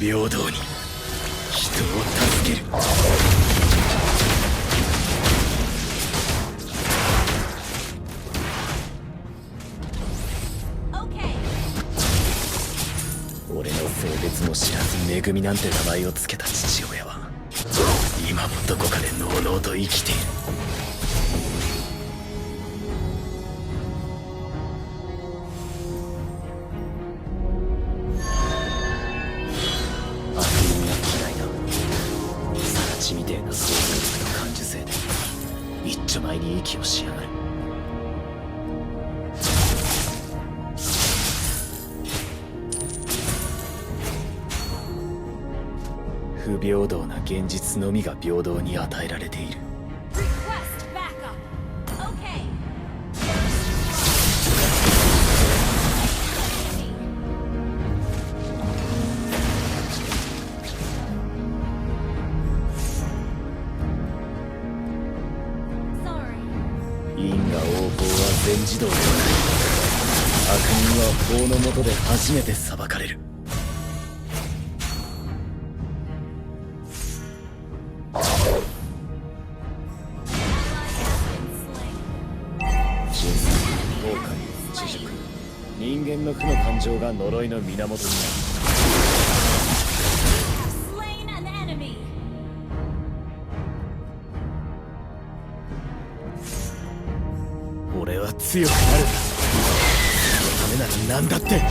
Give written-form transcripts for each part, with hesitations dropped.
平等に人を助ける。俺の性別も知らず恵みなんて名前をつけた父親は今もどこかでのうのうと生きている。悪人が嫌いだ。更地みてえな想像力と感受性で一丁前に息をしやがる。不平等な現実のみが平等に与えられている。因果応報は全自動ではない。悪人は法の下で初めて裁かれる。人間の負の感情が呪いの源になる。俺は強くなるんだ。そのためなら何だって。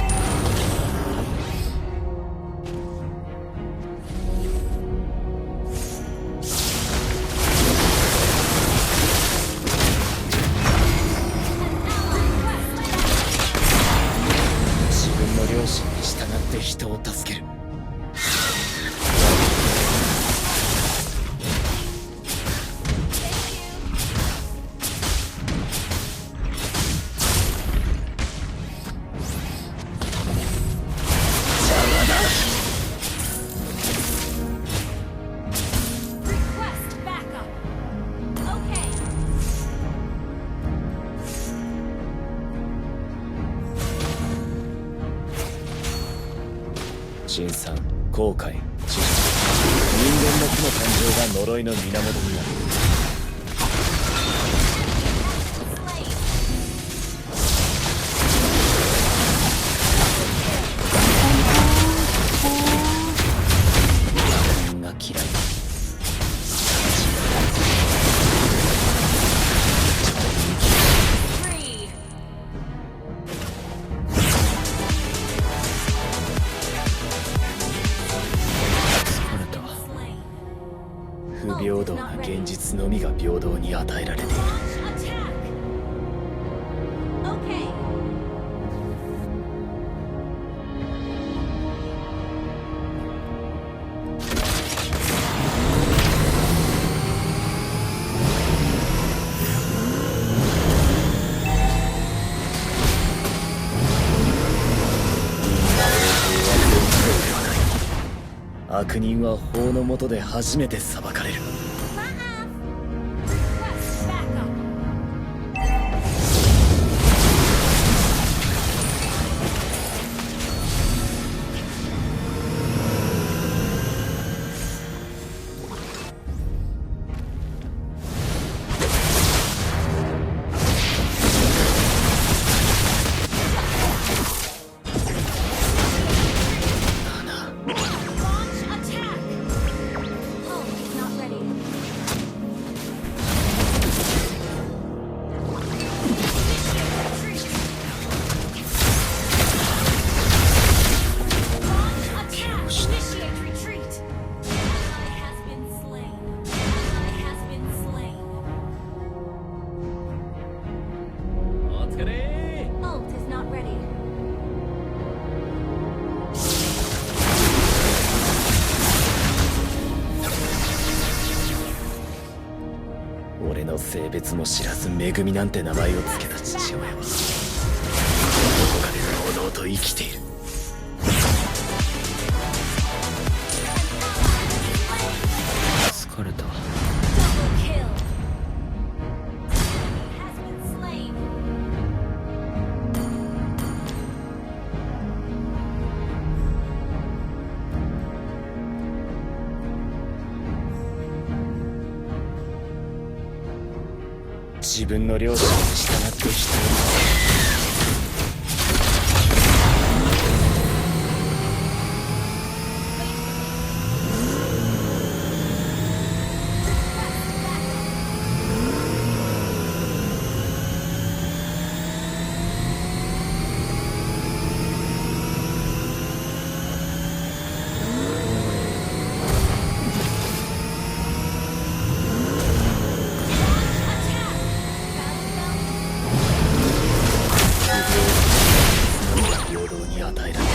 両親に従って人を助ける。邪魔だ。辛酸、後悔、知識、人間の負の感情が呪いの源になる。人が嫌いだ。不平等な現実のみが平等に与えられている。悪人は法の下で初めて裁かれる。俺の性別も知らず恵みなんて名前をつけた父親はどこかでのうのうと生きている。疲れた。自分の良心に従って人を平等に与えられる。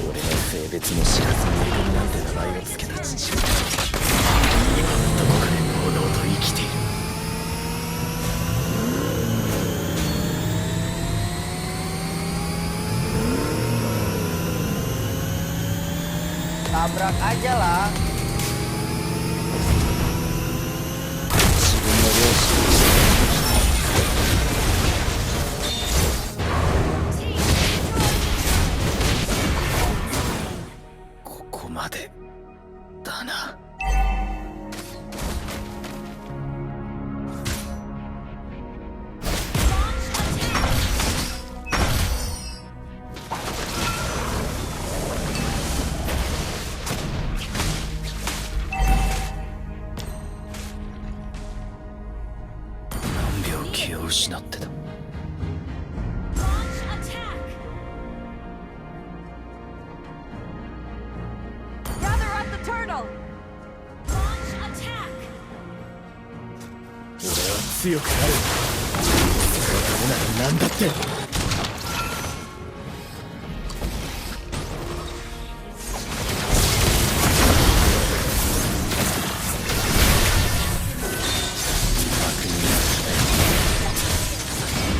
俺の性別も知らずに恵みなんて名前を付けた父は今もどこかで堂々と生きている。Tabrak aja lah. 自分の良心に従ってここまでだな。何秒気を失ってた。 Gather up the turtle! Launch attack! 俺は強くなる。そのためなら何だって。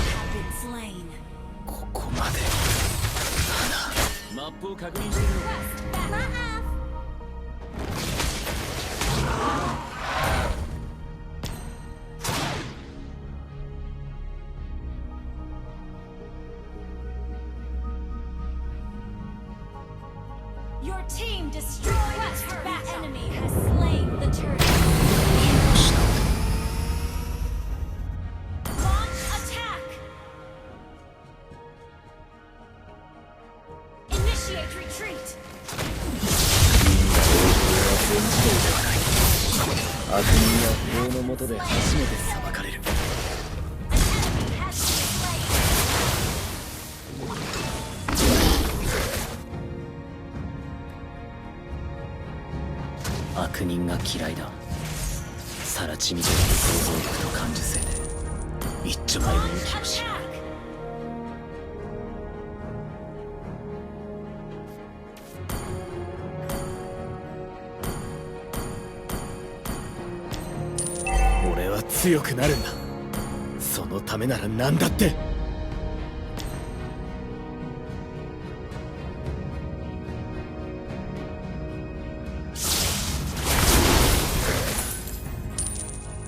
Have been slain. ここまでだな。マップを確認してみろ。 Quest back. Your team destroyed the turret. The enemy has slain the turret. 気を失って Launch attack! Initiate retreat! 戦時道ではない。悪人は法の下で初めて裁かれる。 An enemy has been slain. 悪人が嫌いだ。更地みたいな想像力と感受性で一丁前に Launch 息をし attack! 俺は強くなるんだ。そのためなら何だって。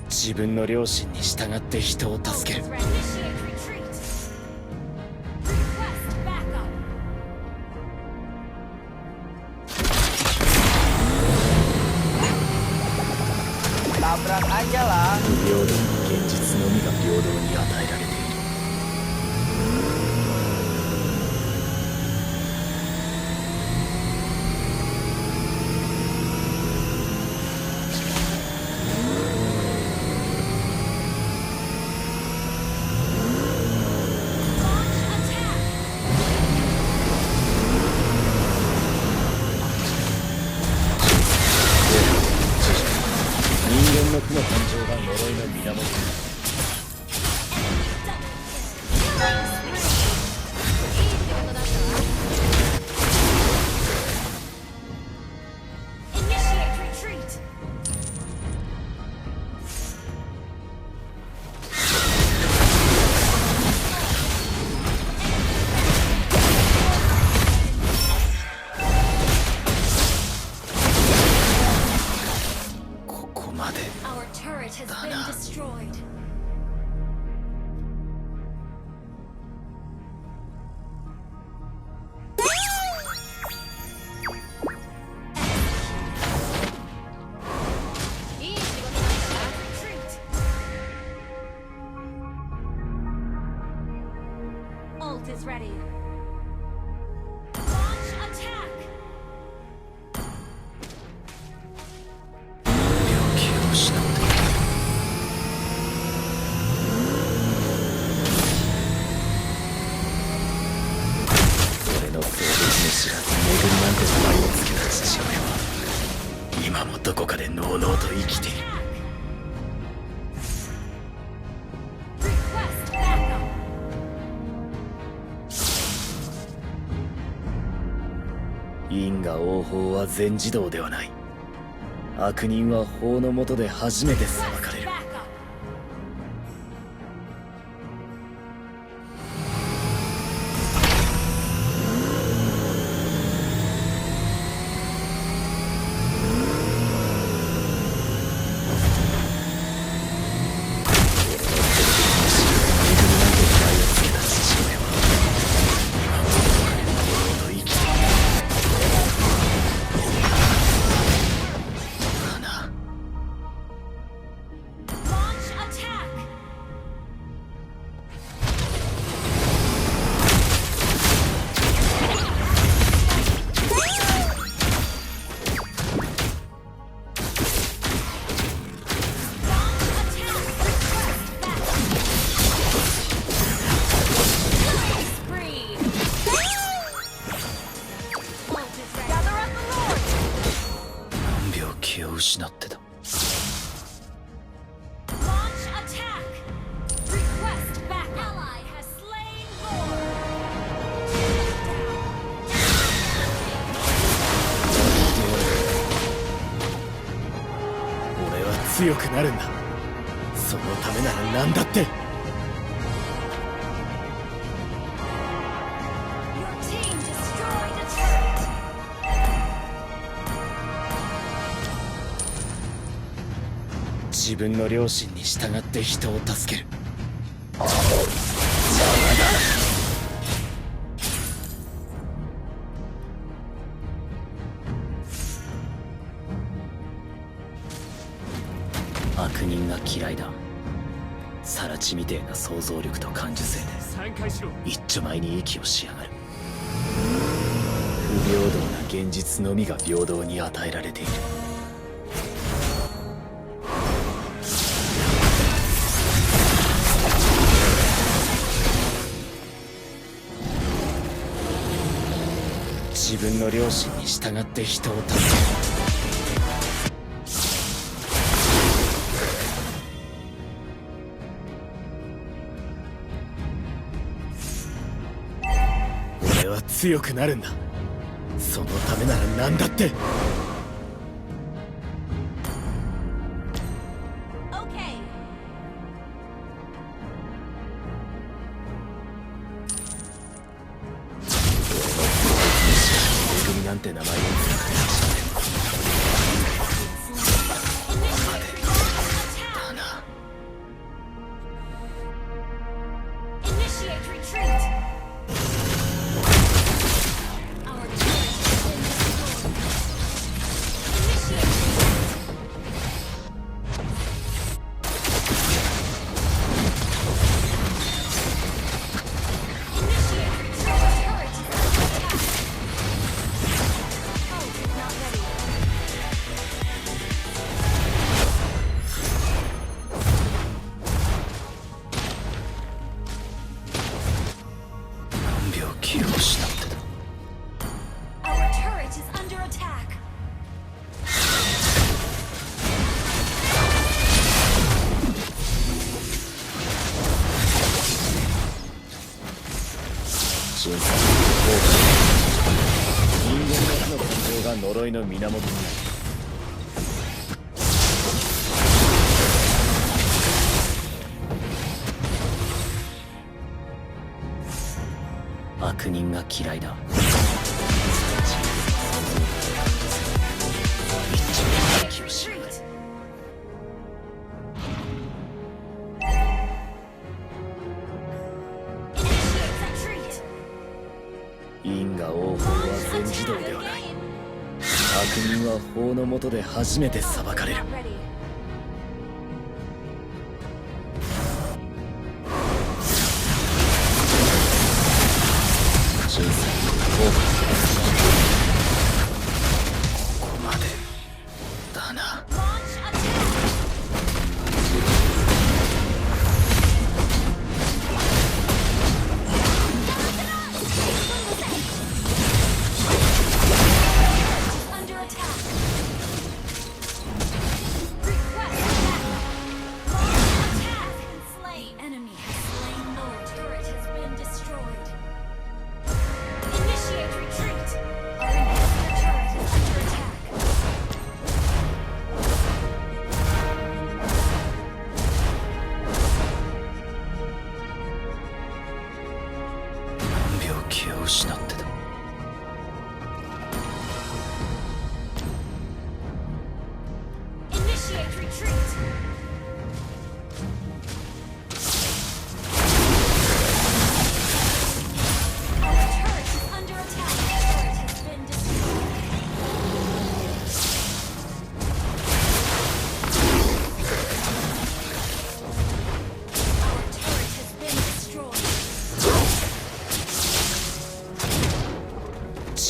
自分の良心に従って人を助ける。 Initiate retreat. Request backup. Tabrak aja lah. 不平等な現実のみが平等に与えられている。人間の負の感情が呪いの源だ。 Initiate retreat.ここまで Our turret has been destroyed. 今もどこかでのうのうと生きている。 Request backup. 因果応報は全自動ではない。悪人は法の下で初めて裁かれ Request る。 backup. 気を失ってた。 Launch attack. Request back. Ally has slain Lord. 俺は強くなるんだ。そのためなら何だって。 Your team destroyed a turret. 自分の良心に従って人を助ける。悪人が嫌いだ。更地みてえな想像力と感受性で一丁前に息をしやがる。不平等な現実のみが平等に与えられている。 自分の良心に従って人を助ける。俺は強くなるんだ。そのためなら何だって。 Okay. めぐみなんて名前を付けた。 Initiate retreat. Our turret has been destroyed. Initiate retreat. Initiate retreat. Turret is under attack. Ult is not ready. Our turret is under attack. 人間の感情が呪いの源になる。悪人が嫌いだ。一丁前に息をしやがる。 Retreat. Initiate retreat. 因果応報は全自動ではない。悪人は法の下で初めて裁かれる。 Not ready. 人生の後悔。ここまでだな。 Launch attack.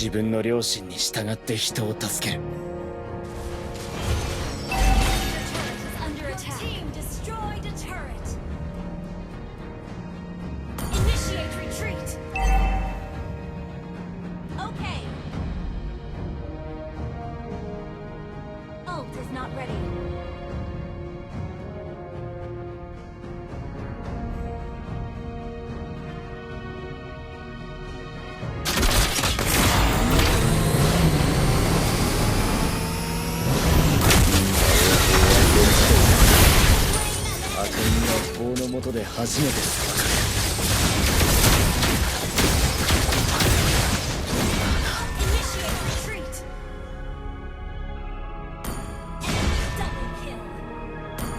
自分の良心に従って人を助ける。 Under attack. Team destroyed a turret. Initiate retreat. Okay. Ult is not ready. Slain an enemy. 悪人は法の下で初めて裁かれる。 Initiate retreat. Double kill. Shut down.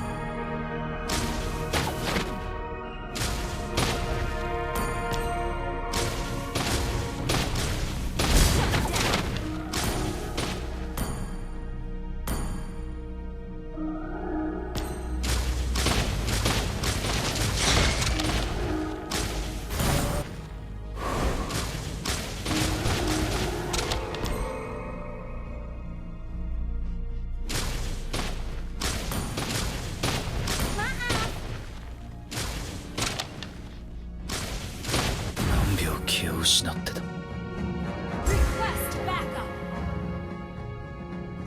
Uh-uh. 何秒気を失ってた。 Request backup.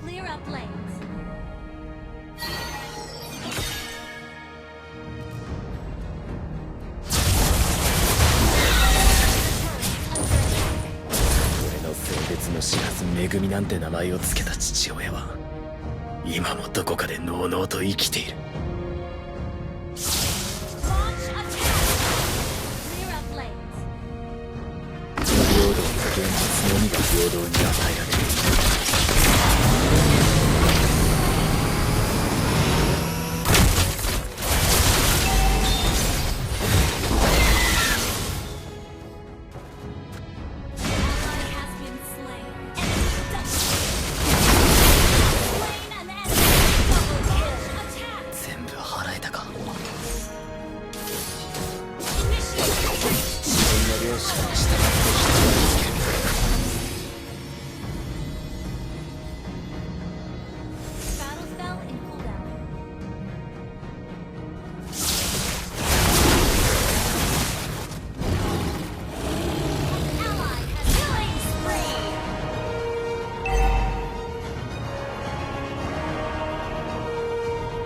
Clear up lanes. Under attack. 俺の性別も知らず恵みなんて名前を付けた父親は今もどこかでのうのうと生きている。 Launch attack. Clear up lanes. 不平等な現実のみが平等に与えられる。 Ally has been slain. Enemy double. Slain an enemy. Double kill. Attack. 全部払えたか。 Initiate retreat. 自分の良心に従って人を助ける。 Battle spell in cooldown. Ally has killing spree.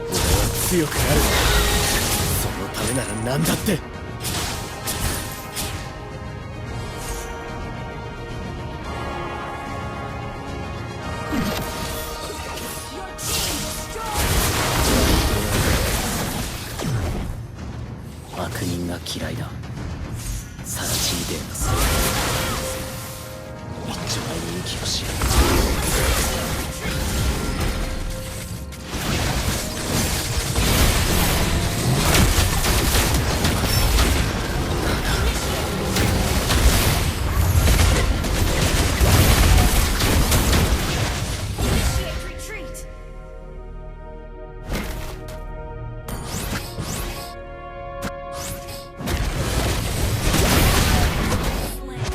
俺は強くなる。そのためなら何だって。 Your team destroyed. 悪人が嫌いだ。サラチみてえなそれ。一丁前に息をし。 Initiate retreat. Slain.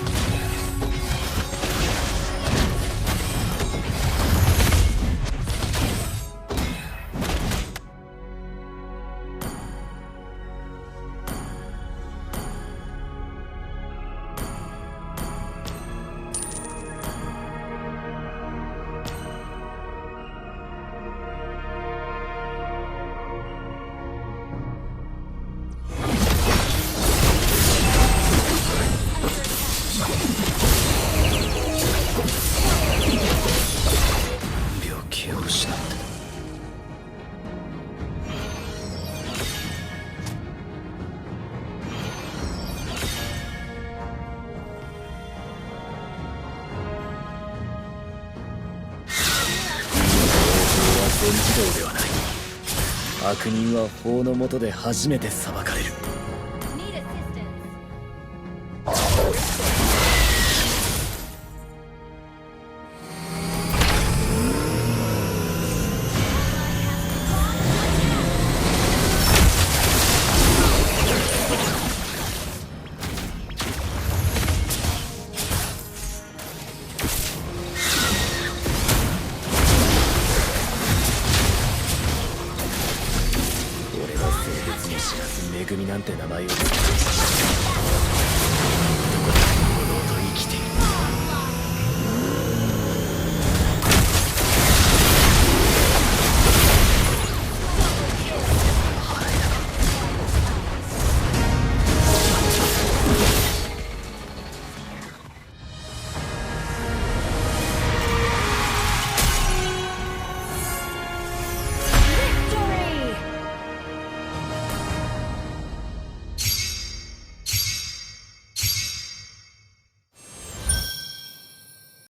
全自動ではない。悪人は法の下で初めて裁かれる。 Need assistance. なんて名前を付け